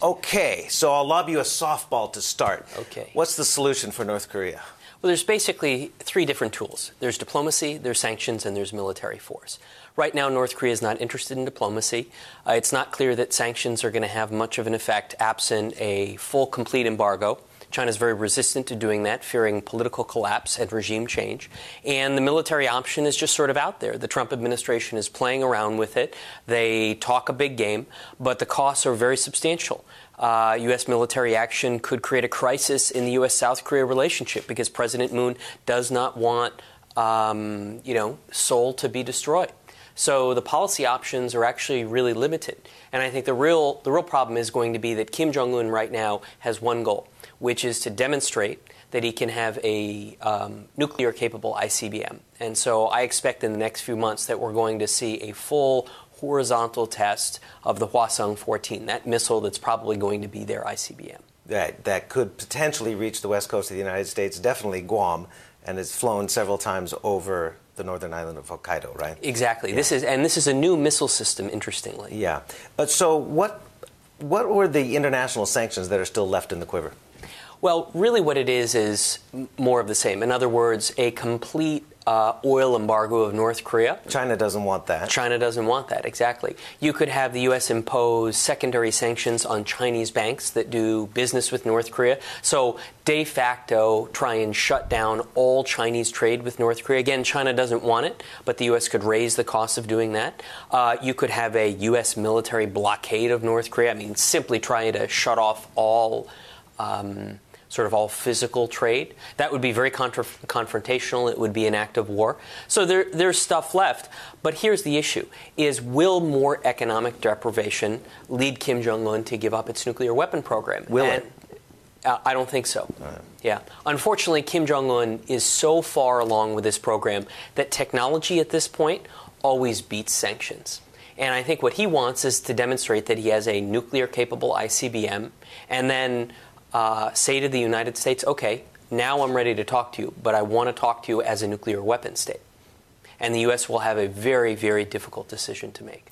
Okay, so I'll lob you a softball to start. Okay. What's the solution for North Korea? Well, there's basically three different tools. There's diplomacy, there's sanctions, and there's military force. Right now, North Korea is not interested in diplomacy. It's not clear that sanctions are going to have much of an effect absent a full, complete embargo. China is very resistant to doing that, fearing political collapse and regime change. And the military option is just sort of out there. The Trump administration is playing around with it. They talk a big game, but the costs are very substantial. U.S. military action could create a crisis in the U.S.-South Korea relationship because President Moon does not want, Seoul to be destroyed. So the policy options are actually really limited. And I think the real problem is going to be that Kim Jong-un right now has one goal, which is to demonstrate that he can have a nuclear-capable ICBM. And so I expect in the next few months that we're going to see a full horizontal test of the Hwasong-14, that missile that's probably going to be their ICBM. That could potentially reach the west coast of the United States, definitely Guam, and it's flown several times over the northern island of Hokkaido, right? Exactly. Yeah. This is a new missile system, interestingly. Yeah. But so what were the international sanctions that are still left in the quiver? Well, really what it is more of the same. In other words, a complete oil embargo of North Korea. China doesn't want that. China doesn't want that, exactly. You could have the U.S. impose secondary sanctions on Chinese banks that do business with North Korea. So de facto try and shut down all Chinese trade with North Korea. Again, China doesn't want it, but the U.S. could raise the cost of doing that. You could have a U.S. military blockade of North Korea. I mean, simply trying to shut off all all physical trade. That would be very confrontational. It would be an act of war. So there's stuff left. But here's the issue, is will more economic deprivation lead Kim Jong-un to give up its nuclear weapon program? Will it? I don't think so. Yeah. Unfortunately, Kim Jong-un is so far along with this program that technology at this point always beats sanctions. And I think what he wants is to demonstrate that he has a nuclear-capable ICBM and then say to the United States, okay, now I'm ready to talk to you, but I want to talk to you as a nuclear weapon state. And the U.S. will have a very, very difficult decision to make.